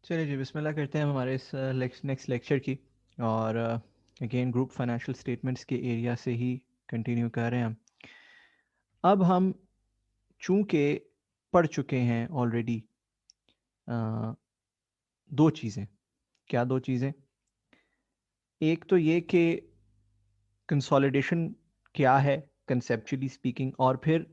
चलिए जी बिस्मिल्लाह करते हैं हमारे इस नेक्स्ट लेक्चर की। और अगेन ग्रुप फाइनेंशियल स्टेटमेंट्स के एरिया से ही कंटिन्यू कर रहे हैं हम। अब हम चूँकि पढ़ चुके हैं ऑलरेडी दो चीज़ें। क्या दो चीज़ें? एक तो ये कि कंसोलिडेशन क्या है कंसेप्चुअली स्पीकिंग, और फिर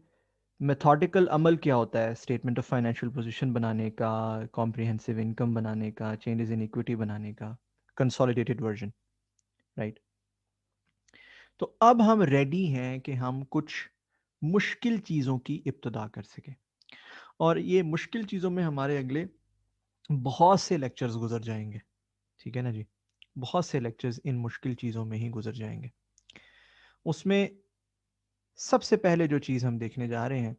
मेथोडिकल अमल क्या होता है स्टेटमेंट ऑफ फाइनेंशियल पोजीशन बनाने का, कॉम्प्रिहेंसिव इनकम बनाने का, चेंजेस इन इक्विटी बनाने का, कंसोलिडेटेड वर्जन, राइट। तो अब हम रेडी हैं कि हम कुछ मुश्किल चीज़ों की इब्तिदा कर सकें, और ये मुश्किल चीज़ों में हमारे अगले बहुत से लेक्चर्स गुजर जाएंगे। ठीक है ना जी, बहुत से लेक्चर्स इन मुश्किल चीज़ों में ही गुजर जाएंगे। उसमें सबसे पहले जो चीज़ हम देखने जा रहे हैं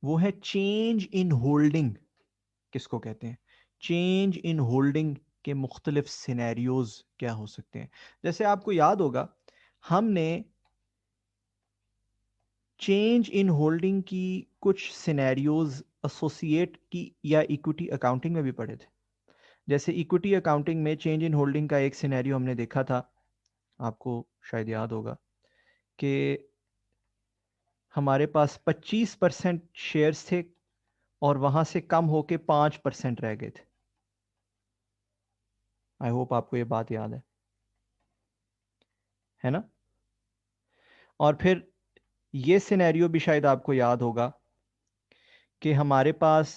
वो है चेंज इन होल्डिंग। किसको कहते हैं? चेंज इन होल्डिंग के मुख्तलिफ सिनेरियोज क्या हो सकते हैं। जैसे आपको याद होगा, हमने चेंज इन होल्डिंग की कुछ सिनेरियोज एसोसिएट की या इक्विटी अकाउंटिंग में भी पढ़े थे। जैसे इक्विटी अकाउंटिंग में चेंज इन होल्डिंग का एक सिनेरियो हमने देखा था, आपको शायद याद होगा, कि हमारे पास 25% शेयर्स थे और वहां से कम होके 5% रह गए थे। आई होप आपको ये बात याद है ना? और फिर ये सिनेरियो भी शायद आपको याद होगा कि हमारे पास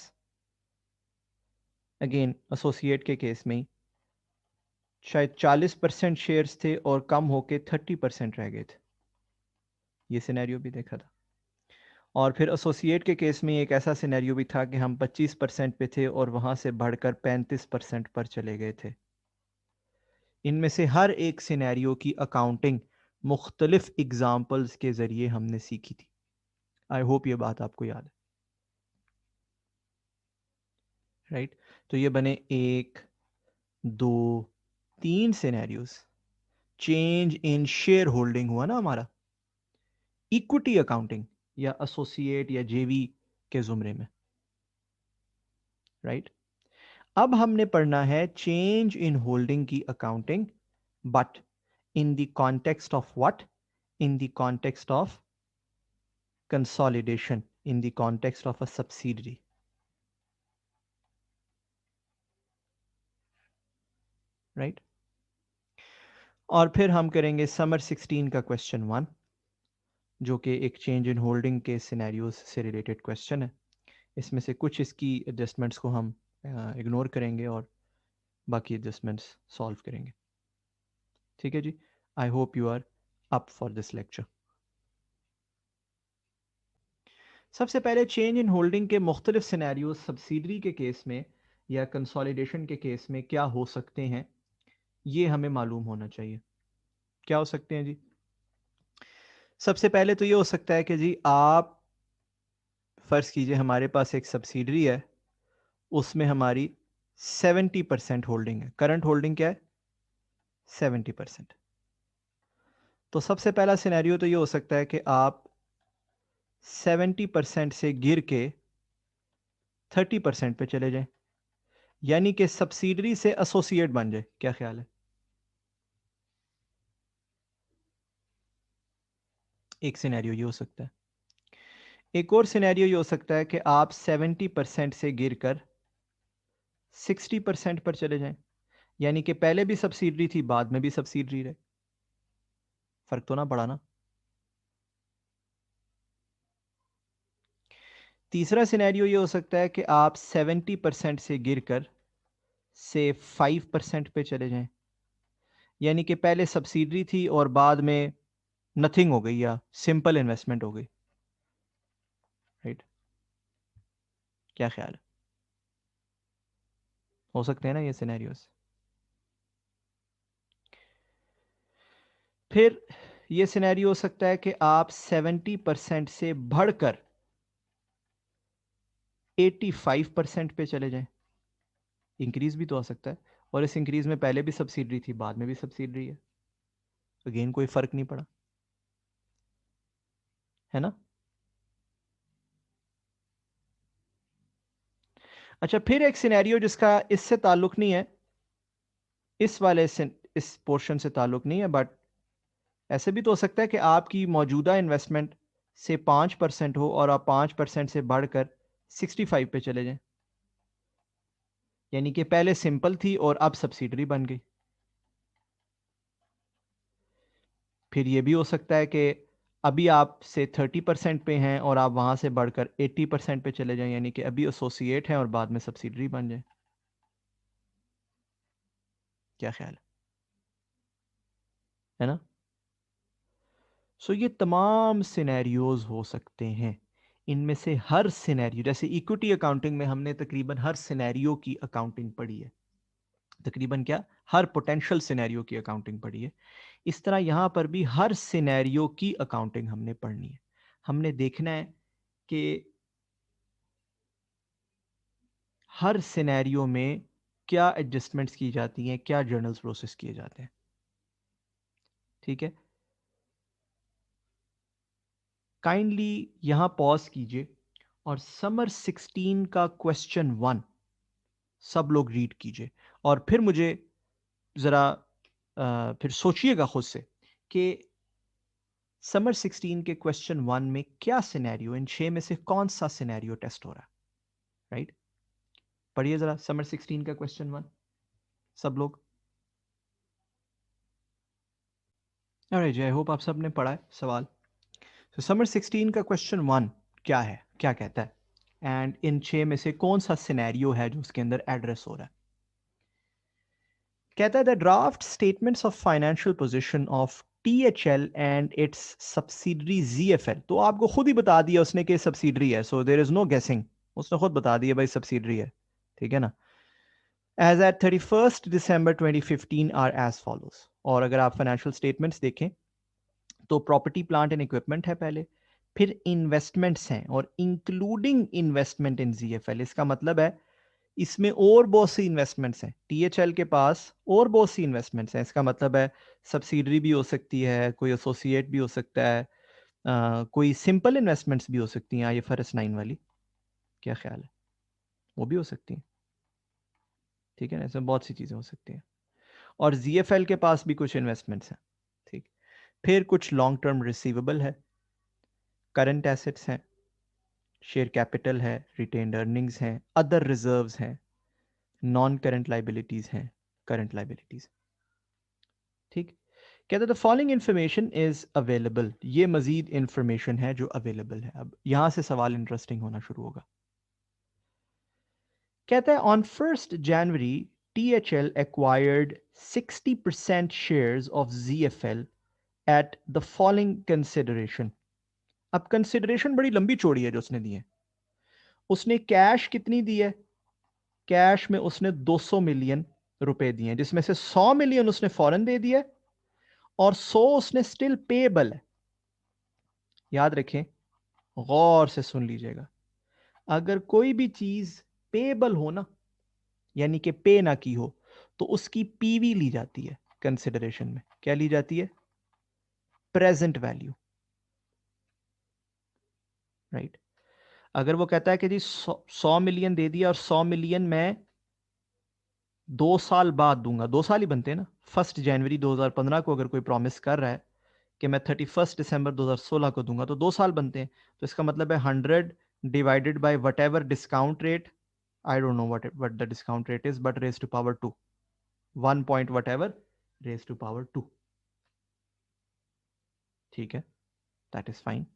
अगेन एसोसिएट के केस में ही शायद 40% शेयर्स थे और कम होके 30% रह गए थे। ये सिनेरियो भी देखा था। और फिर एसोसिएट के केस में एक ऐसा सिनेरियो भी था कि हम 25% पे थे और वहां से बढ़कर 35% पर चले गए थे। इनमें से हर एक सिनेरियो की अकाउंटिंग मुख्तलिफ एग्जाम्पल्स के जरिए हमने सीखी थी। आई होप ये बात आपको याद है, राइट। तो ये बने एक, दो, तीन scenarios. Change in share holding हुआ ना हमारा, इक्विटी अकाउंटिंग या एसोसिएट या जेवी के जुमरे में, राइट। अब हमने पढ़ना है चेंज इन होल्डिंग की accounting, but in the context of what? In the context of consolidation, in the context of a subsidiary, right. और फिर हम करेंगे समर 16 का क्वेश्चन 1, जो कि एक चेंज इन होल्डिंग के सिनेरियोज से रिलेटेड क्वेश्चन है। इसमें से कुछ इसकी एडजस्टमेंट्स को हम इग्नोर करेंगे और बाकी एडजस्टमेंट्स सॉल्व करेंगे। ठीक है जी, I hope you are up for this lecture. सबसे पहले चेंज इन होल्डिंग के मुख्तलिफ सिनेरियोज सब्सिडरी के केस में या कंसोलिडेशन के केस में क्या हो सकते हैं, ये हमें मालूम होना चाहिए। क्या हो सकते हैं जी? सबसे पहले तो ये हो सकता है कि जी आप फर्ज कीजिए हमारे पास एक सब्सिडरी है, उसमें हमारी 70% होल्डिंग है। करंट होल्डिंग क्या है? 70%। तो सबसे पहला सिनेरियो तो ये हो सकता है कि आप 70% से गिर के 30% पे चले जाएं, यानी कि सब्सिडरी से एसोसिएट बन जाए। क्या ख्याल है? एक सिनेरियो ये हो सकता है। एक और सिनेरियो ये हो सकता है कि आप 70% से गिरकर 60% पर चले जाएं, यानी कि पहले भी सब्सिडरी थी, बाद में भी सब्सिडरी रहे। फर्क तो ना पड़ा ना? तीसरा सिनेरियो ये हो सकता है कि आप 70% से गिरकर से 5% पे चले जाएं, यानी कि पहले सब्सिडरी थी और बाद में नथिंग हो गई या सिंपल इन्वेस्टमेंट हो गई, राइट। क्या ख्याल है? हो सकते हैं ना ये सिनेरियोस? फिर ये सिनेरियो हो सकता है कि आप 70% से बढ़कर 85% पे चले जाएं। इंक्रीज भी तो आ सकता है, और इस इंक्रीज में पहले भी सब्सिडरी थी, बाद में भी सब्सिडरी है। अगेन कोई फर्क नहीं पड़ा, है ना? अच्छा, फिर एक सिनेरियो जिसका इससे ताल्लुक नहीं है, इस पोर्शन से ताल्लुक नहीं है, बट ऐसे भी तो हो सकता है कि आपकी मौजूदा इन्वेस्टमेंट से 5% हो और आप 5% से बढ़कर 65 पे चले जाएं, यानी कि पहले सिंपल थी और अब सब्सिडरी बन गई। फिर ये भी हो सकता है कि अभी आप से 30% पे हैं और आप वहां से बढ़कर 80% पे चले जाएं, यानी कि अभी एसोसिएट हैं और बाद में सब्सिडरी बन जाए। क्या ख्याल है ना? सो ये तमाम सिनेरियोज हो सकते हैं। इनमें से हर सिनेरियो, जैसे इक्विटी अकाउंटिंग में हमने तकरीबन हर सिनेरियो की अकाउंटिंग पढ़ी है, तकरीबन क्या, हर पोटेंशियल सिनेरियो की अकाउंटिंग पढ़ी है। इस तरह यहां पर भी हर सिनेरियो की अकाउंटिंग हमने पढ़नी है। हमने देखना है कि हर सिनेरियो में क्या एडजस्टमेंट्स की जाती हैं, क्या जर्नल्स प्रोसेस किए जाते हैं। ठीक है, काइंडली यहां पॉज कीजिए और समर 16 का क्वेश्चन 1 सब लोग रीड कीजिए और फिर मुझे ज़रा फिर सोचिएगा खुद से कि समर 16 के क्वेश्चन 1 में क्या सिनेरियो, इन 6 में से कौन सा सिनेरियो टेस्ट हो रहा है। राइट, पढ़िए ज़रा समर 16 का क्वेश्चन 1 सब लोग। अरे जय होप आप सब ने पढ़ा है सवाल। तो समर 16 का क्वेश्चन 1 क्या है, क्या कहता है, एंड इन 6 में से कौन सा सिनेरियो है जो उसके अंदर एड्रेस हो रहा है। कहता है the draft statements of financial position of THL and it's subsidiary ZFL। तो आपको खुद ही बता दिया उसने कि सब्सिडरी है, सो देयर इज नो गेसिंग, उसने खुद बता दिया भाई सब्सिडरी है। ठीक है ना? As at 31st December 2015 are as follows. और अगर आप फाइनेंशियल स्टेटमेंट्स देखें तो प्रॉपर्टी प्लांट एंड इक्विपमेंट है पहले, फिर इन्वेस्टमेंट्स हैं और इंक्लूडिंग इन्वेस्टमेंट इन ZFL। इसका मतलब है इसमें और बहुत सी इन्वेस्टमेंट्स हैं, THL के पास और बहुत सी इन्वेस्टमेंट्स हैं। इसका मतलब है सब्सिडरी भी हो सकती है, कोई एसोसिएट भी हो सकता है, कोई सिंपल इन्वेस्टमेंट्स भी हो सकती हैं, IFRS 9 वाली। क्या ख्याल है? वो भी हो सकती हैं। ठीक है ना, इसमें बहुत सी चीज़ें हो सकती हैं। और ZFL के पास भी कुछ इन्वेस्टमेंट्स हैं। ठीक, फिर कुछ लॉन्ग टर्म रिसीवेबल है, करंट एसेट्स हैं, शेयर कैपिटल है, रिटेन्ड अर्निंग्स हैं, अदर रिजर्व्स हैं, नॉन करंट लाइबिलिटीज हैं, करंट लाइबिलिटीज। ठीक, कहते the following information is available. ये मजीद इंफॉर्मेशन है जो अवेलेबल है। अब यहां से सवाल इंटरेस्टिंग होना शुरू होगा। कहता है on 1st January THL acquired 60% shares of ZFL at the following consideration। अब कंसिडरेशन बड़ी लंबी चौड़ी है जो उसने दी है। उसने कैश कितनी दी है? कैश में उसने 200 मिलियन रुपए दिए हैं, जिसमें से 100 मिलियन उसने फौरन दे दिया और 100 उसने स्टिल पेबल है। याद रखें, गौर से सुन लीजिएगा, अगर कोई भी चीज पेबल हो ना, यानी कि पे ना की हो, तो उसकी पीवी ली जाती है कंसिडरेशन में। क्या ली जाती है? Present value. राइट, अगर वो कहता है कि जी 100 मिलियन दे दिया और 100 मिलियन मैं 2 साल बाद दूंगा, 2 साल ही बनते हैं ना, 1 जनवरी 2015 को अगर कोई प्रॉमिस कर रहा है कि मैं 31 दिसंबर 2016 को दूंगा, तो 2 साल बनते हैं। तो इसका मतलब है 100 divided by whatever discount rate, I don't know what the discount rate is, but raise to power 2, 1 point whatever raise to power 2। ठीक है, दैट इज फाइन।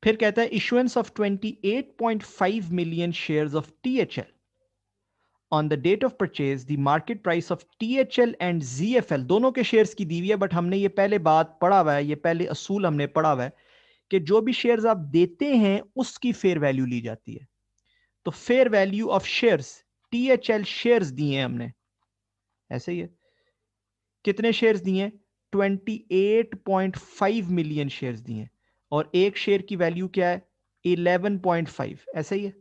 फिर कहता है issuance of 28.5 million shares of THL on the date of purchase the market price of THL and ZFL। दोनों के shares की दी हुई है, बट हमने ये पहले बात पढ़ा हुआ है, ये पहले असूल हमने पढ़ा हुआ है कि जो भी शेयर्स आप देते हैं उसकी फेयर वैल्यू ली जाती है। तो fair value of shares, THL shares दिए हैं हमने, ऐसे ही है। कितने शेयर्स दिए? 28.5 मिलियन शेयर्स दिए, और एक शेयर की वैल्यू क्या है? 11.5, ऐसे ही है।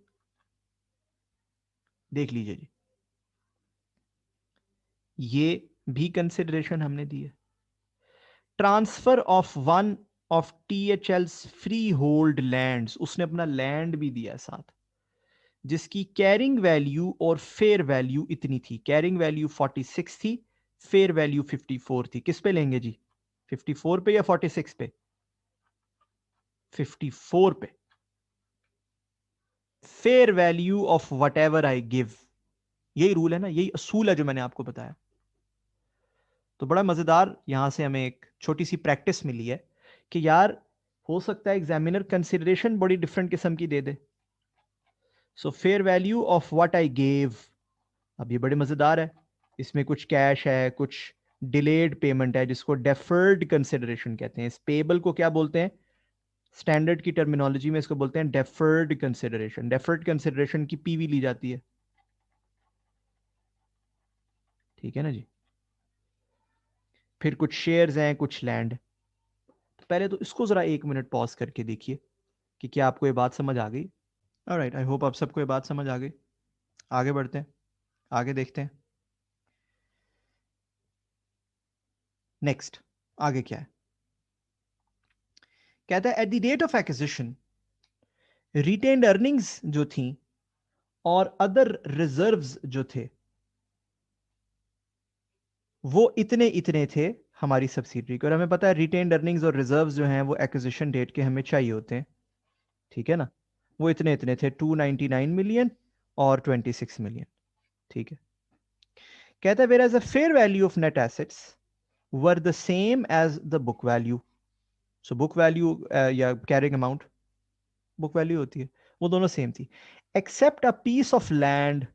देख लीजिए जी, ये भी कंसिडरेशन हमने दी है। Transfer of 1 of THL's free hold lands, उसने अपना लैंड भी दिया साथ, जिसकी कैरिंग वैल्यू और फेयर वैल्यू इतनी थी। कैरिंग वैल्यू 46 थी, फेयर वैल्यू 54 थी। किस पे लेंगे जी, 54 पे या 46 पे? 54 पे। Fair value of what ever I give, यही रूल है ना, यही असूल है जो मैंने आपको बताया। तो बड़ा मजेदार यहां से हमें एक छोटी सी प्रैक्टिस मिली है कि यार हो सकता है एग्जामिनर कंसिडरेशन बड़ी डिफरेंट किस्म की दे दे। So fair value of what I gave, अब ये बड़े मजेदार है, इसमें कुछ कैश है, कुछ डिलेड पेमेंट है, जिसको डेफर्ड कंसिडरेशन कहते हैं। इस पेबल को क्या बोलते हैं स्टैंडर्ड की टर्मिनोलॉजी में? इसको बोलते हैं डेफर्ड कंसिडरेशन। डेफर्ड कंसिडरेशन की पीवी ली जाती है, ठीक है ना जी। फिर कुछ शेयर्स हैं, कुछ लैंड। तो पहले तो इसको जरा एक मिनट पॉज करके देखिए कि क्या आपको ये बात समझ आ गई। ऑलराइट, आई होप आप सबको ये बात समझ आ गई। आगे बढ़ते हैं, आगे देखते हैं। नेक्स्ट, आगे क्या है? कहता है at the date of acquisition retained earnings जो थी और अदर रिजर्व्स जो थे वो इतने इतने थे हमारी सब्सिडरी को। और हमें पता है रिटेन्ड अर्निंग्स और रिजर्व्स जो हैं वो एक्विजिशन डेट के हमें चाहिए होते हैं, ठीक है ना। वो इतने इतने थे, 299 मिलियन और 26 मिलियन, ठीक है। कहता है whereas a fair value of net assets were the same as the book value. So book value या कैरिंग अमाउंट बुक वैल्यू होती है, वो दोनों सेम थी, except a piece of land.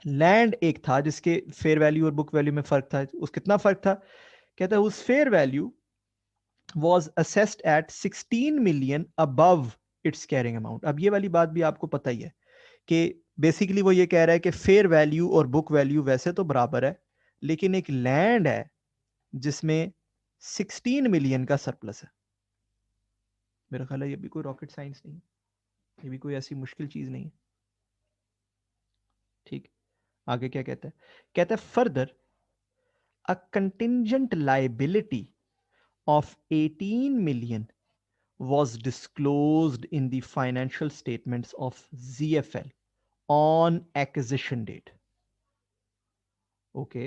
Land एक था जिसके फेयर वैल्यू और बुक वैल्यू में फर्क था। उस कितना फर्क था? कहता है उस fair value was assessed at 16 million above its carrying amount। अब ये वाली बात भी आपको पता ही है कि बेसिकली वो ये कह रहा है कि फेयर वैल्यू और बुक वैल्यू वैसे तो बराबर है, लेकिन एक लैंड है जिसमें 16 मिलियन का सरप्लस है। मेरा ख्याल है ये भी कोई रॉकेट साइंस नहीं है, ये भी कोई ऐसी मुश्किल चीज नहीं है, ठीक। आगे क्या कहता है? कहता है further a contingent liability of 18 million was disclosed in the financial statements of ZFL on acquisition date. Okay.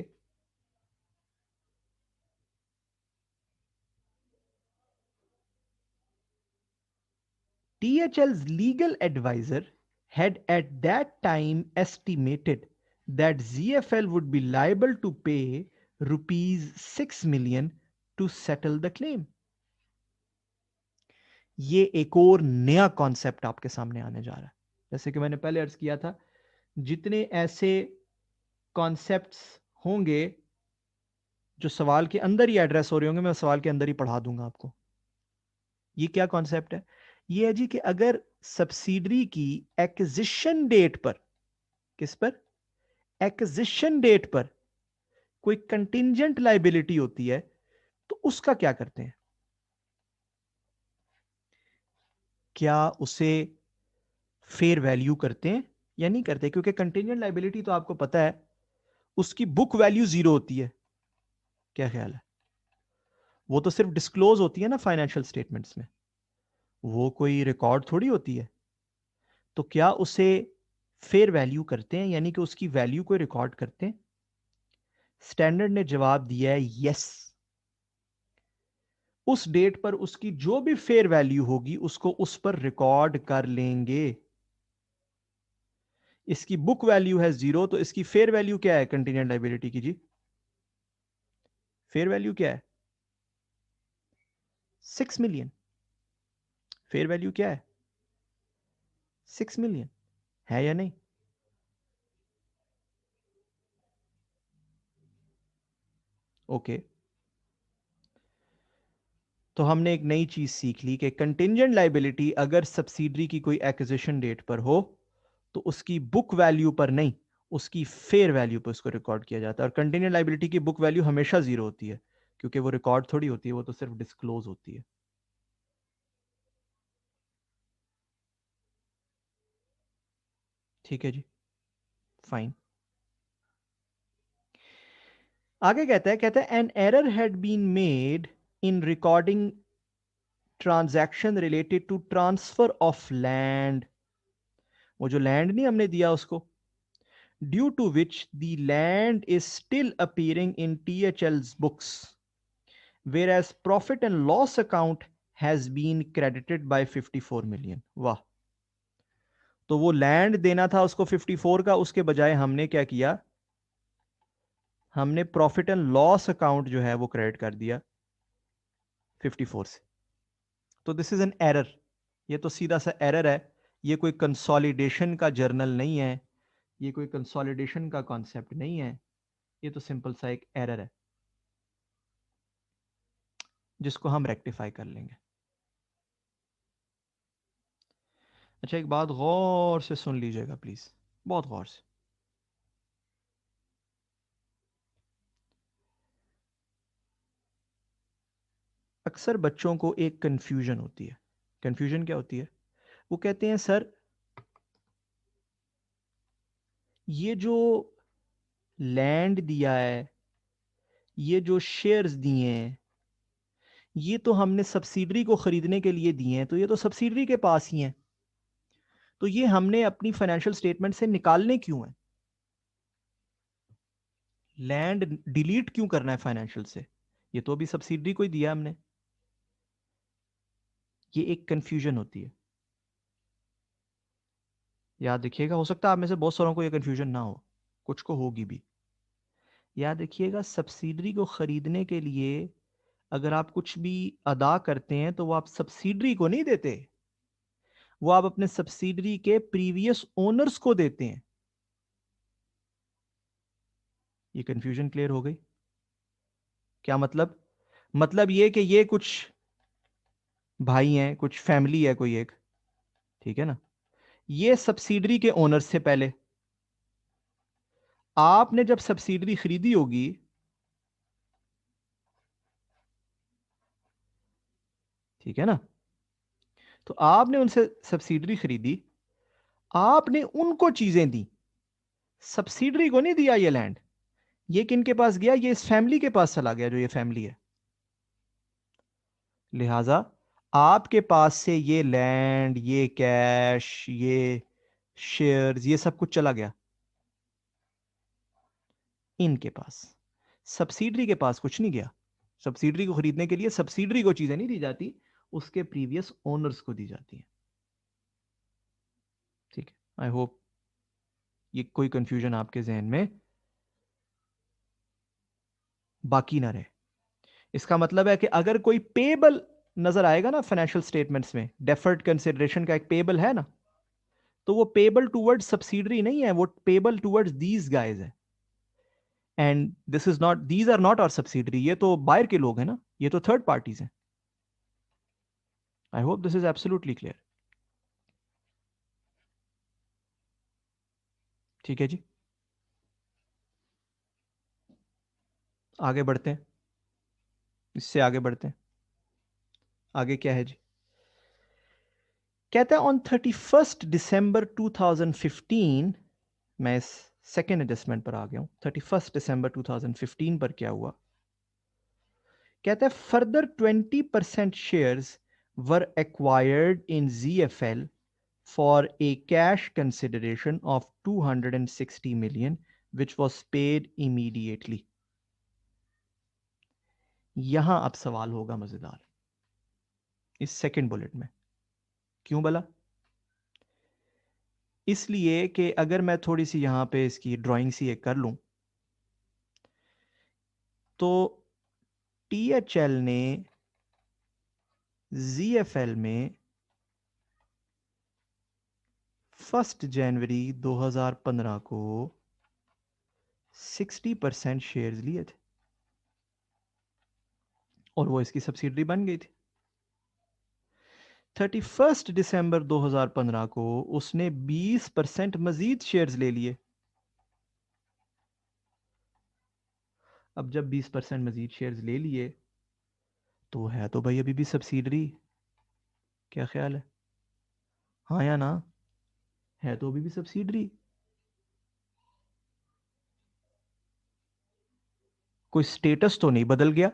THL's legal advisor had at that time estimated that ZFL would be liable to pay rupees 6 million to settle the claim. ये एक और नया concept आपके सामने आने जा रहा है। जैसे कि मैंने पहले अर्ज किया था, जितने ऐसे कॉन्सेप्ट्स होंगे जो सवाल के अंदर ही एड्रेस हो रहे होंगे, मैं सवाल के अंदर ही पढ़ा दूंगा आपको। ये क्या कॉन्सेप्ट है? ये है जी कि अगर सब्सिडरी की एक्विजिशन डेट पर, किस पर? एक्विजिशन डेट पर कोई कंटिंजेंट लाइबिलिटी होती है तो उसका क्या करते हैं? क्या उसे फेयर वैल्यू करते हैं या नहीं करते? क्योंकि कंटिंजेंट लाइबिलिटी तो आपको पता है उसकी बुक वैल्यू जीरो होती है। क्या ख्याल है? वो तो सिर्फ डिस्क्लोज होती है ना फाइनेंशियल स्टेटमेंट्स में, वो कोई रिकॉर्ड थोड़ी होती है। तो क्या उसे फेयर वैल्यू करते हैं, यानी कि उसकी वैल्यू को रिकॉर्ड करते हैं? स्टैंडर्ड ने जवाब दिया है यस। उस डेट पर उसकी जो भी फेयर वैल्यू होगी उसको उस पर रिकॉर्ड कर लेंगे। इसकी बुक वैल्यू है जीरो, तो इसकी फेयर वैल्यू क्या है कंटिजेंट लायबिलिटी की जी? फेयर वैल्यू क्या है? 6 मिलियन। फेयर वैल्यू क्या है? 6 मिलियन। है या नहीं? ओके। तो हमने एक नई चीज सीख ली कि कंटिजेंट लायबिलिटी अगर सब्सिडरी की कोई एक्विजिशन डेट पर हो तो उसकी बुक वैल्यू पर नहीं, उसकी फेयर वैल्यू पर उसको रिकॉर्ड किया जाता है। और कंटिजेंट लायबिलिटी की बुक वैल्यू हमेशा जीरो होती है, क्योंकि वो रिकॉर्ड थोड़ी होती है, वो तो सिर्फ डिस्क्लोज होती है। ठीक है जी, फाइन। आगे कहता है an error had been made in recording transaction related to transfer of land, वो जो लैंड नहीं हमने दिया उसको, due to which the land is still appearing in THL's books, whereas profit and loss account has been credited by 54 million. वाह, तो वो land देना था उसको 54 का, उसके बजाय हमने क्या किया, हमने प्रॉफिट एंड लॉस अकाउंट जो है वो क्रेडिट कर दिया 54 से। तो दिस इज एन एरर, ये तो सीधा सा एरर है, ये कोई कंसोलिडेशन का जर्नल नहीं है, ये कोई कंसोलिडेशन का कॉन्सेप्ट नहीं है, ये तो सिंपल सा एक एरर है जिसको हम रेक्टिफाई कर लेंगे। अच्छा, एक बात गौर से सुन लीजिएगा प्लीज, बहुत गौर से। अक्सर बच्चों को एक कंफ्यूजन होती है। कंफ्यूजन क्या होती है? वो कहते हैं सर ये जो लैंड दिया है, ये जो शेयर्स दिए हैं, ये तो हमने सब्सिडरी को खरीदने के लिए दिए हैं, तो ये तो सब्सिडरी के पास ही हैं, तो ये हमने अपनी फाइनेंशियल स्टेटमेंट से निकालने क्यों है? लैंड डिलीट क्यों करना है फाइनेंशियल से? ये तो अभी सब्सिडरी को ही दिया हमने। ये एक कंफ्यूजन होती है, याद रखिएगा। हो सकता है आप में से बहुत सारों को ये कंफ्यूजन ना हो, कुछ को होगी भी। याद रखिएगा, सब्सिडरी को खरीदने के लिए अगर आप कुछ भी अदा करते हैं तो वो आप सब्सिडरी को नहीं देते, वो आप अपने सब्सिडरी के प्रीवियस ओनर्स को देते हैं। ये कंफ्यूजन क्लियर हो गई? क्या मतलब? मतलब ये कि ये कुछ भाई हैं, कुछ फैमिली है कोई एक, ठीक है ना, ये सब्सिडरी के ओनर्स से पहले आपने जब सब्सिडरी खरीदी होगी, ठीक है ना, तो आपने उनसे सब्सिडरी खरीदी, आपने उनको चीजें दी, सब्सिडरी को नहीं दिया ये लैंड। ये किनके पास गया? ये इस फैमिली के पास चला गया, जो ये फैमिली है। लिहाजा आपके पास से ये लैंड, ये कैश, ये शेयर्स, ये सब कुछ चला गया इनके पास, सब्सिडरी के पास कुछ नहीं गया। सब्सिडरी को खरीदने के लिए सब्सिडरी को चीजें नहीं दी जाती, उसके प्रीवियस ओनर्स को दी जाती है। ठीक है, आई होप ये कोई कंफ्यूजन आपके जहन में बाकी ना रहे। इसका मतलब है कि अगर कोई पेबल नजर आएगा ना फाइनेंशियल स्टेटमेंट्स में, डेफर्ड कंसिडरेशन का एक पेबल है ना, तो वो पेबल टूवर्ड्स सब्सिडरी नहीं है, वो पेबल टूवर्ड्स दीज गाइज है। And this is not, these are not our subsidiary, ये तो बाहर के लोग हैं ना, ये तो थर्ड पार्टीज हैं। I hope this is absolutely clear. ठीक है जी, आगे बढ़ते हैं, इससे आगे बढ़ते हैं। आगे क्या है जी? कहता है ऑन 31 दिसंबर 2015, मैं इस सेकेंड एडजस्टमेंट पर आ गया हूं, 31 दिसंबर 2015 पर क्या हुआ? कहता है further 20% shares were acquired in ZFL for a cash consideration of 260 million which was paid immediately. यहां अब सवाल होगा मजेदार इस सेकंड बुलेट में। क्यों भला? इसलिए कि अगर मैं थोड़ी सी यहां पे इसकी ड्राइंग सी एक कर लूं, तो THL ने ZFL में 1 जनवरी 2015 को 60% शेयर्स लिए थे और वो इसकी सब्सिडरी बन गई थी। 31 दिसंबर 2015 को उसने 20% मजीद शेयर्स ले लिए। अब जब 20% मजीद शेयर्स ले लिए, तो है तो भाई अभी भी सब्सिडरी। क्या ख्याल है? हाँ या ना? है तो अभी भी सब्सिडरी। कोई स्टेटस तो नहीं बदल गया,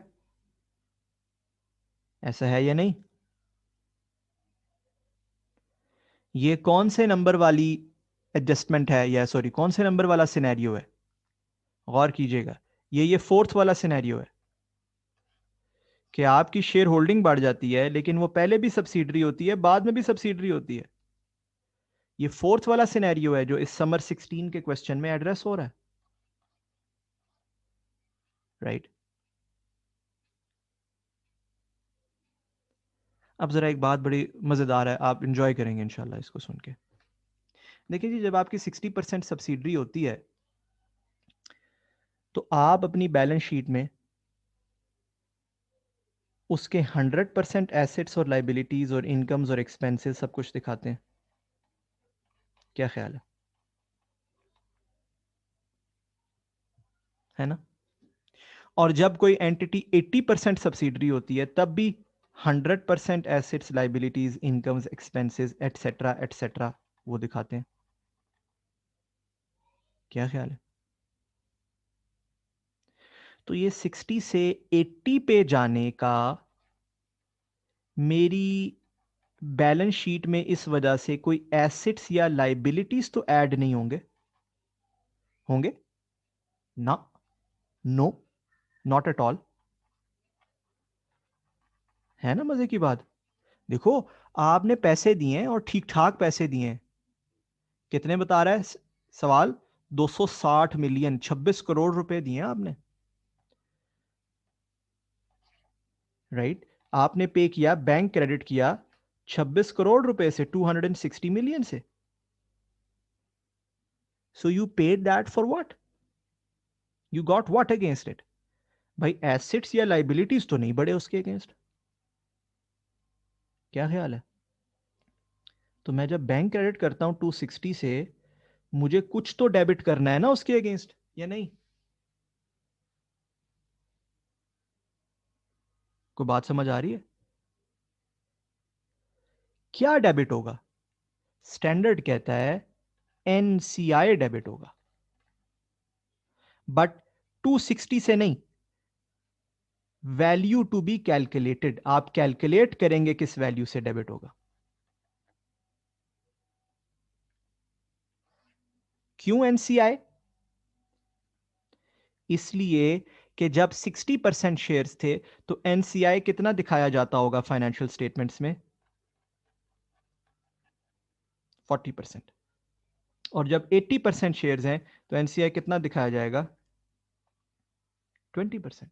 ऐसा है या नहीं? ये कौन से नंबर वाली एडजस्टमेंट है, या सॉरी कौन से नंबर वाला सिनेरियो है? गौर कीजिएगा, ये फोर्थ वाला सिनेरियो है कि आपकी शेयर होल्डिंग बढ़ जाती है, लेकिन वो पहले भी सब्सिडरी होती है, बाद में भी सब्सिडरी होती है। ये फोर्थ वाला सिनेरियो है जो इस समर 16 के क्वेश्चन में एड्रेस हो रहा है, राइट? अब जरा एक बात बड़ी मजेदार है, आप इंजॉय करेंगे इंशाल्लाह इसको सुन के। देखिए जी, जब आपकी 60% सब्सिडरी होती है तो आप अपनी बैलेंस शीट में उसके 100% एसेट्स और लाइबिलिटीज और इनकम्स और एक्सपेंसेस सब कुछ दिखाते हैं। क्या ख्याल है ना? और जब कोई एंटिटी 80% सब्सिडरी होती है तब भी 100% assets, liabilities, incomes, expenses etcetera etcetera वो दिखाते हैं। क्या ख्याल है? तो ये 60 से 80 पे जाने का मेरी बैलेंस शीट में इस वजह से कोई एसेट्स या लाइबिलिटीज तो ऐड नहीं होंगे? होंगे ना? No, not at all. है ना मजे की बात? देखो, आपने पैसे दिए हैं और ठीक ठाक पैसे दिए हैं। कितने बता रहा है सवाल? 260 मिलियन, 26 करोड़ रुपए दिए हैं आपने, राइट? आपने पे किया, बैंक क्रेडिट किया 26 करोड़ रुपए से, 260 मिलियन से। So you paid that for what? You got what against it? भाई एसेट्स या लाइबिलिटीज तो नहीं बढ़े उसके अगेंस्ट। क्या ख्याल है? तो मैं जब बैंक क्रेडिट करता हूं 260 से, मुझे कुछ तो डेबिट करना है ना उसके अगेंस्ट, या नहीं? कोई बात समझ आ रही है? क्या डेबिट होगा? स्टैंडर्ड कहता है एनसीआई डेबिट होगा, बट 260 से नहीं। वैल्यू टू बी कैलकुलेटेड, आप कैलकुलेट करेंगे किस वैल्यू से डेबिट होगा। क्यों एनसीआई? इसलिए कि जब 60% शेयर्स थे तो एनसीआई कितना दिखाया जाता होगा फाइनेंशियल स्टेटमेंट्स में? 40%। और जब 80% शेयर्स हैं तो एनसीआई कितना दिखाया जाएगा? 20%।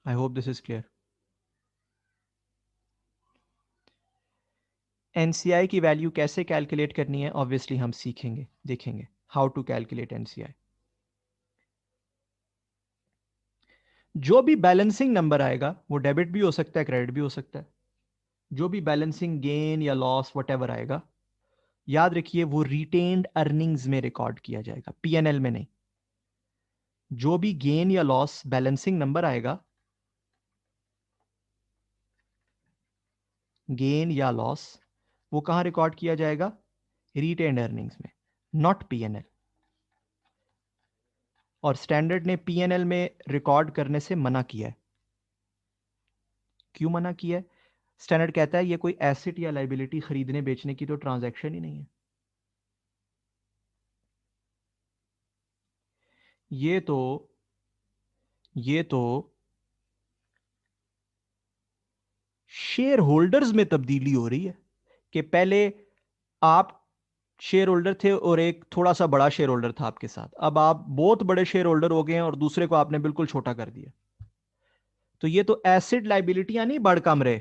I hope this is clear. NCI की वैल्यू कैसे कैलकुलेट करनी है, ऑब्वियसली हम सीखेंगे, देखेंगे हाउ टू कैलकुलेट एनसीआई। जो भी बैलेंसिंग नंबर आएगा वो डेबिट भी हो सकता है, क्रेडिट भी हो सकता है। जो भी बैलेंसिंग गेन या लॉस वट आएगा, याद रखिए वो रिटेन्ड अर्निंग्स में रिकॉर्ड किया जाएगा, पीएनएल में नहीं। जो भी गेन या लॉस बैलेंसिंग नंबर आएगा, गेन या लॉस, वो कहां रिकॉर्ड किया जाएगा? रिटेन्ड अर्निंग्स में, नॉट पीएनएल। और स्टैंडर्ड ने पीएनएल में रिकॉर्ड करने से मना किया है। क्यों मना किया है? स्टैंडर्ड कहता है ये कोई एसेट या लाइबिलिटी खरीदने बेचने की तो ट्रांजैक्शन ही नहीं है। ये तो ये तो शेयर होल्डर्स में तब्दीली हो रही है कि पहले आप शेयर होल्डर थे और एक थोड़ा सा बड़ा शेयर होल्डर था आपके साथ, अब आप बहुत बड़े शेयर होल्डर हो गए हैं और दूसरे को आपने बिल्कुल छोटा कर दिया। तो ये तो एसिड लाइबिलिटियां नहीं बढ़ कम रहे।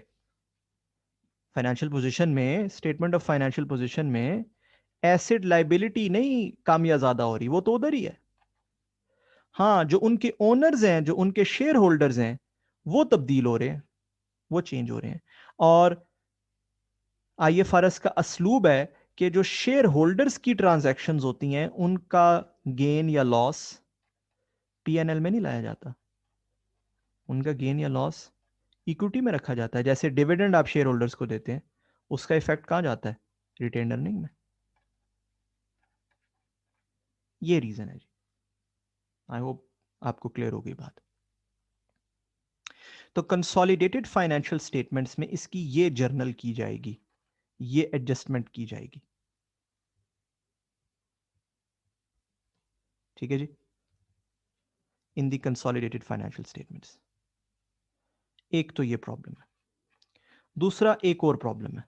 फाइनेंशियल पोजीशन में, स्टेटमेंट ऑफ फाइनेंशियल पोजीशन में एसिड लाइबिलिटी नहीं कम या ज्यादा हो रही, वो तो उधर ही है। हाँ, जो उनके ओनर्स हैं, जो उनके शेयर होल्डर्स हैं, वो तब्दील हो रहे हैं, वो चेंज हो रहे हैं। और आईएफआरएस का असलूब है कि जो शेयर होल्डर्स की ट्रांजैक्शंस होती हैं उनका गेन या लॉस पीएनएल में नहीं लाया जाता। उनका गेन या लॉस इक्विटी में रखा जाता है। जैसे डिविडेंड आप शेयर होल्डर्स को देते हैं, उसका इफेक्ट कहां जाता है? रिटेन्ड अर्निंग में। ये रीजन है जी। आई होप आपको क्लियर हो गई बात। तो कंसोलिडेटेड फाइनेंशियल स्टेटमेंट्स में इसकी ये जर्नल की जाएगी, ये एडजस्टमेंट की जाएगी। ठीक है जी, इन दी कंसोलिडेटेड फाइनेंशियल स्टेटमेंट्स। एक तो ये प्रॉब्लम है। दूसरा एक और प्रॉब्लम है,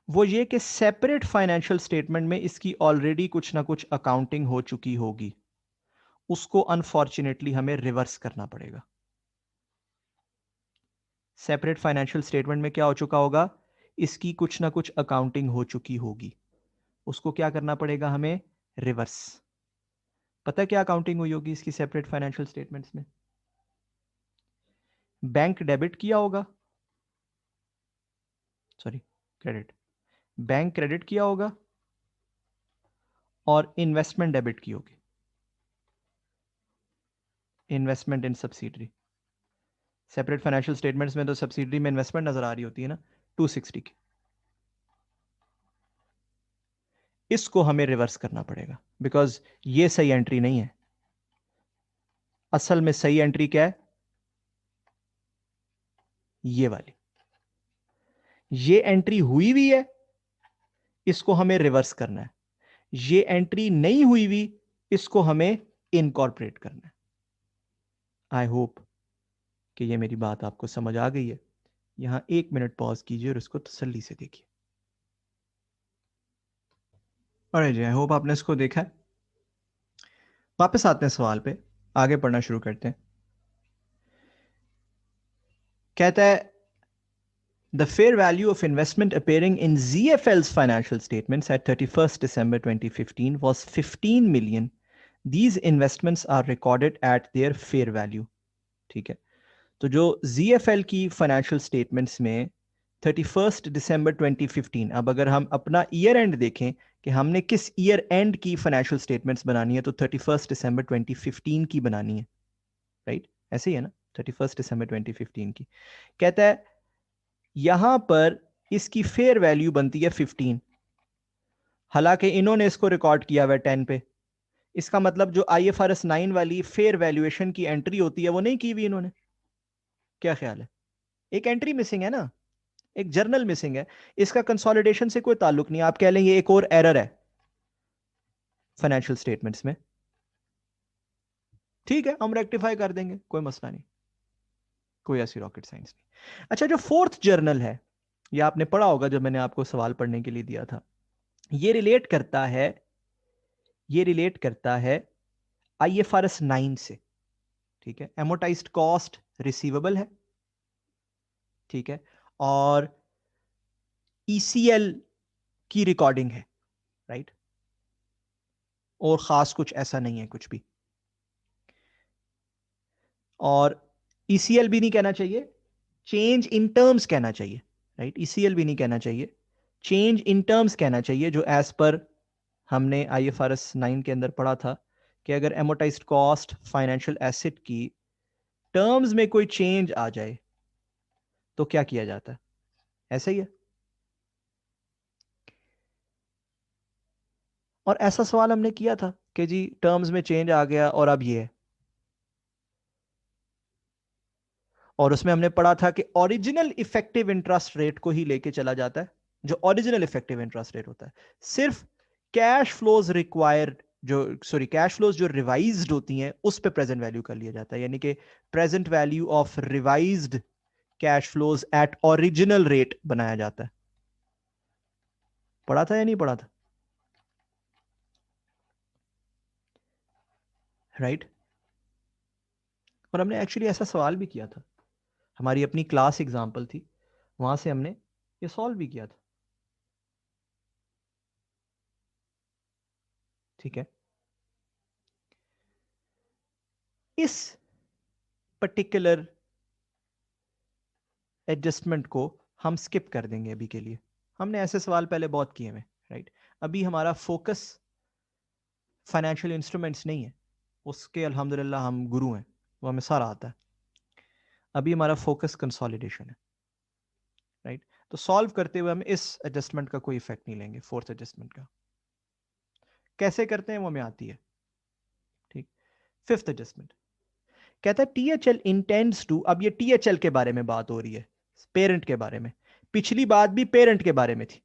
वो ये कि सेपरेट फाइनेंशियल स्टेटमेंट में इसकी ऑलरेडी कुछ ना कुछ अकाउंटिंग हो चुकी होगी, उसको अनफॉर्चुनेटली हमें रिवर्स करना पड़ेगा। सेपरेट फाइनेंशियल स्टेटमेंट में क्या हो चुका होगा, इसकी कुछ ना कुछ अकाउंटिंग हो चुकी होगी, उसको क्या करना पड़ेगा हमें, रिवर्स। पता है क्या अकाउंटिंग हुई होगी इसकी सेपरेट फाइनेंशियल स्टेटमेंट्स में? बैंक डेबिट किया होगा, सॉरी क्रेडिट, बैंक क्रेडिट किया होगा और इन्वेस्टमेंट डेबिट की होगी, इन्वेस्टमेंट इन सब्सिडरी। सेपरेट फाइनेंशियल स्टेटमेंट्स में तो सब्सिडरी में इन्वेस्टमेंट नजर आ रही होती है ना, 260 की। इसको हमें रिवर्स करना पड़ेगा, बिकॉज ये सही एंट्री नहीं है। असल में सही एंट्री क्या है, ये वाली। ये एंट्री हुई हुई है, इसको हमें रिवर्स करना है। ये एंट्री नहीं हुई हुई, इसको हमें इनकॉर्पोरेट करना है। आई होप कि ये मेरी बात आपको समझ आ गई है। यहां 1 मिनट पॉज कीजिए और इसको तसल्ली से देखिए। अरे जी, आई होप आपने इसको देखा है। वापस आते हैं सवाल पे, आगे पढ़ना शुरू करते हैं। कहता है the fair value of investment appearing in ZFL's financial statements at 31st December 2015 was 15 million. These investments are recorded at their fair value. ठीक है, तो जो ZFL की फाइनेंशियल स्टेटमेंट्स में 31st दिसंबर 2015, अब अगर हम अपना ईयर एंड देखें कि हमने किस ईयर एंड की फाइनेंशियल स्टेटमेंट्स बनानी है, तो 31st दिसंबर 2015 की बनानी है, राइट? ऐसे ही है ना, 31st दिसंबर 2015 की। कहता है यहां पर इसकी फेयर वैल्यू बनती है 15, हालांकि इन्होंने इसको रिकॉर्ड किया हुआ है 10 पे। इसका मतलब जो IFRS 9 वाली फेयर वैल्यूएशन की एंट्री होती है वो नहीं की हुई इन्होंने। क्या ख्याल है? एक एंट्री मिसिंग है ना, एक जर्नल मिसिंग है। इसका कंसोलिडेशन से कोई ताल्लुक नहीं। आप कह लेंगे एक और एरर है फाइनेंशियल स्टेटमेंट्स में, ठीक है, हम रेक्टिफाई कर देंगे, कोई मसला नहीं, कोई ऐसी रॉकेट साइंस नहीं। अच्छा, जो फोर्थ जर्नल है, ये आपने पढ़ा होगा जब मैंने आपको सवाल पढ़ने के लिए दिया था। ये रिलेट करता है, ये रिलेट करता है IFRS 9 से। ठीक है, एमोटाइज्ड कॉस्ट रिसीवेबल है, ठीक है, और ECL की रिकॉर्डिंग है, राइट? और खास कुछ ऐसा नहीं है कुछ भी। और ECL भी नहीं कहना चाहिए, चेंज इन टर्म्स कहना चाहिए, राइट? ECL भी नहीं कहना चाहिए, चेंज इन टर्म्स कहना चाहिए, जो एज पर हमने IFRS 9 के अंदर पढ़ा था कि अगर एमोटाइज्ड कॉस्ट फाइनेंशियल एसेट की टर्म्स में कोई चेंज आ जाए तो क्या किया जाता है, ऐसा ही है। और ऐसा सवाल हमने किया था कि जी टर्म्स में चेंज आ गया और अब ये है, और उसमें हमने पढ़ा था कि ओरिजिनल इफेक्टिव इंटरेस्ट रेट को ही लेके चला जाता है, जो ओरिजिनल इफेक्टिव इंटरेस्ट रेट होता है। सिर्फ कैश फ्लोज रिक्वायर्ड, जो सॉरी कैश फ्लोज जो रिवाइज्ड होती हैं उस पे प्रेजेंट वैल्यू कर लिया जाता है, यानी कि present value of revised cash flows at original rate बनाया जाता है। पढ़ा था या नहीं पढ़ा था? Right right? और हमने एक्चुअली ऐसा सवाल भी किया था, हमारी अपनी क्लास एग्जाम्पल थी, वहां से हमने ये सॉल्व भी किया था। ठीक है, इस पर्टिकुलर एडजस्टमेंट को हम स्किप कर देंगे अभी के लिए। हमने ऐसे सवाल पहले बहुत किए हैं, राइट? अभी हमारा फोकस फाइनेंशियल इंस्ट्रूमेंट्स नहीं है, उसके अल्हम्दुलिल्लाह हम गुरु हैं, वो हमें सारा आता है। अभी हमारा फोकस कंसोलिडेशन है, राइट? तो सॉल्व करते हुए हम इस एडजस्टमेंट का कोई इफेक्ट नहीं लेंगे, फोर्थ एडजस्टमेंट का। कैसे करते हैं वो हमें आती है। ठीक। फिफ्थ एडजस्टमेंट कहता है टीएचएल इंटेंड्स टू, अब ये टीएचएल के बारे में बात हो रही है, पेरेंट के बारे में। पिछली बात भी पेरेंट के बारे में थी,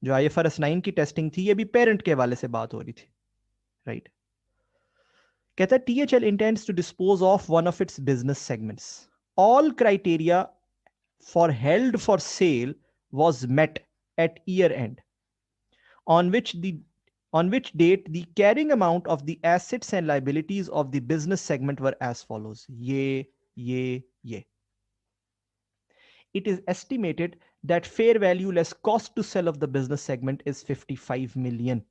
जो आईएफआरएस 9 की टेस्टिंग थी, ये भी पेरेंट के वाले से बात हो रही थी, राइट। कहता है THL intends to dispose of one of its business segments, all criteria for held for sale was met at year end, on which date the carrying amount of the assets and liabilities of the business segment were as follows. Ye. It is estimated that fair value less cost to sell of the business segment is 55 million.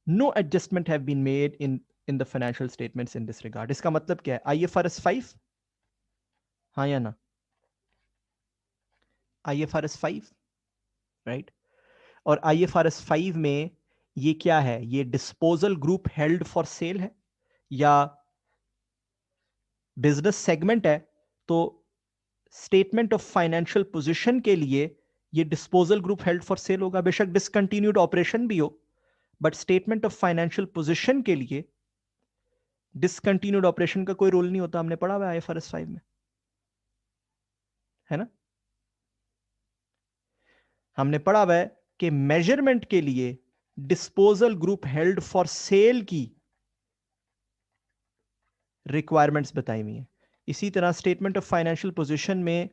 No adjustment have been made in the financial statements in this regard. इसका मतलब क्या है? IFRS 5, हाँ या ना? IFRS 5, right. और IFRS 5 में ये क्या है? ये disposal group held for cell है या बिजनेस सेगमेंट है? तो स्टेटमेंट ऑफ फाइनेंशियल पोजीशन के लिए ये disposal group held for cell होगा, बेशक डिसकंटिन्यूड ऑपरेशन भी हो, but statement of financial position के लिए डिसकंटिन्यूड ऑपरेशन का कोई रोल नहीं होता। हमने पढ़ा हुआ है IFRS 5 में, है ना? हमने पढ़ा हुआ है कि मेजरमेंट के लिए disposal group held for cell की रिक्वायरमेंट्स बताई हुई हैं। इसी तरह स्टेटमेंट ऑफ फाइनेंशियल पोजीशन में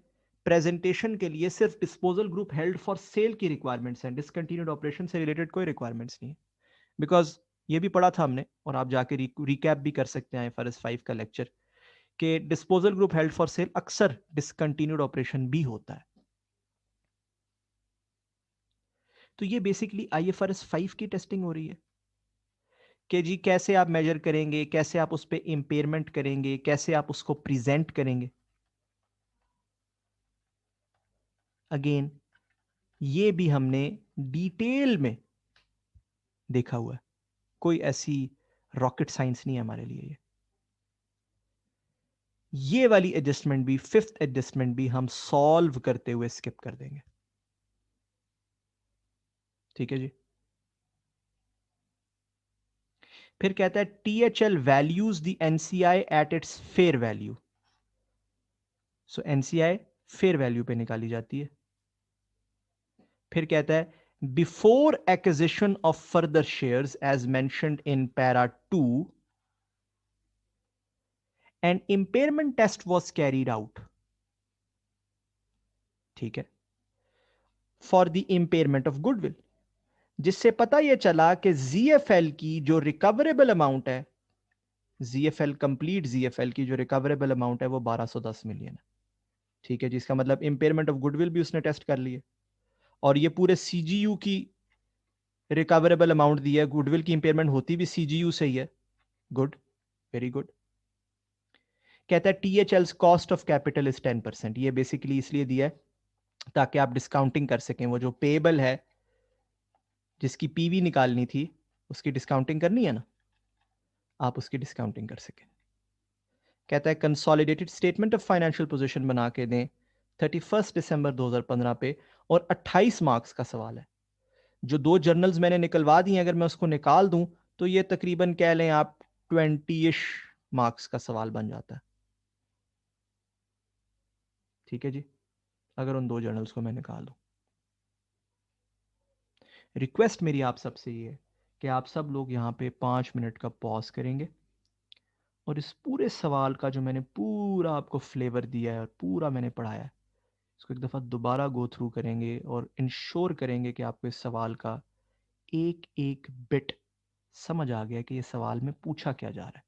प्रेजेंटेशन के लिए सिर्फ disposal group held for cell की रिक्वायरमेंट्स हैं, डिसकंटिन्यूड ऑपरेशन से रिलेटेड कोई रिक्वायरमेंट्स नहीं है। बिकॉज ये भी पढ़ा था हमने, और आप जाके रिकैप भी कर सकते हैं IFRS 5 का लेक्चर, कि disposal group held for cell अक्सर डिसकंटिन्यूड ऑपरेशन भी होता है। तो ये बेसिकली IFRS 5 की टेस्टिंग हो रही है कि जी कैसे आप मेजर करेंगे, कैसे आप उस पर इंपेयरमेंट करेंगे, कैसे आप उसको प्रेजेंट करेंगे। अगेन ये भी हमने डिटेल में देखा हुआ है, कोई ऐसी रॉकेट साइंस नहीं है हमारे लिए। ये वाली एडजस्टमेंट भी, फिफ्थ एडजस्टमेंट भी हम सॉल्व करते हुए स्किप कर देंगे। ठीक है जी। फिर कहता है THL values the NCI at its fair value. So NCI fair value पे निकाली जाती है। फिर कहता है before acquisition of further shares as mentioned in para 2 and impairment test was carried out. ठीक है, for the impairment of goodwill, जिससे पता यह चला कि ZFL की जो रिकवरेबल अमाउंट है, ZFL कंप्लीट ZFL की जो रिकवरेबल अमाउंट है वो 1210 मिलियन है। ठीक है जी, इसका मतलब इंपेयरमेंट ऑफ गुडविल भी उसने टेस्ट कर लिए, और ये पूरे CGU की रिकवरेबल अमाउंट दी है। गुडविल की इंपेयरमेंट होती भी CGU से ही है। Good, very good. कहता है THL's cost of capital is 10%। ये बेसिकली इसलिए दिया है ताकि आप डिस्काउंटिंग कर सकें। वो जो पेबल है जिसकी PV निकालनी थी, उसकी डिस्काउंटिंग करनी है ना, आप उसकी डिस्काउंटिंग कर सकें। कहता है consolidated statement of financial position बना के दें 31 दिसंबर 2015 पे, और 28 मार्क्स का सवाल है। जो 2 जर्नल्स मैंने निकलवा दिए, अगर मैं उसको निकाल दूं तो ये तकरीबन कह लें आप 20-ish मार्क्स का सवाल बन जाता है। ठीक है जी, अगर उन 2 जर्नल्स को मैं निकाल दूं। रिक्वेस्ट मेरी आप सबसे ये है कि आप सब लोग यहाँ पे 5 मिनट का पॉज करेंगे, और इस पूरे सवाल का जो मैंने पूरा आपको फ्लेवर दिया है और पूरा मैंने पढ़ाया है, इसको एक दफ़ा दोबारा गो थ्रू करेंगे और इंश्योर करेंगे कि आपको इस सवाल का एक एक बिट समझ आ गया कि ये सवाल में पूछा क्या जा रहा है।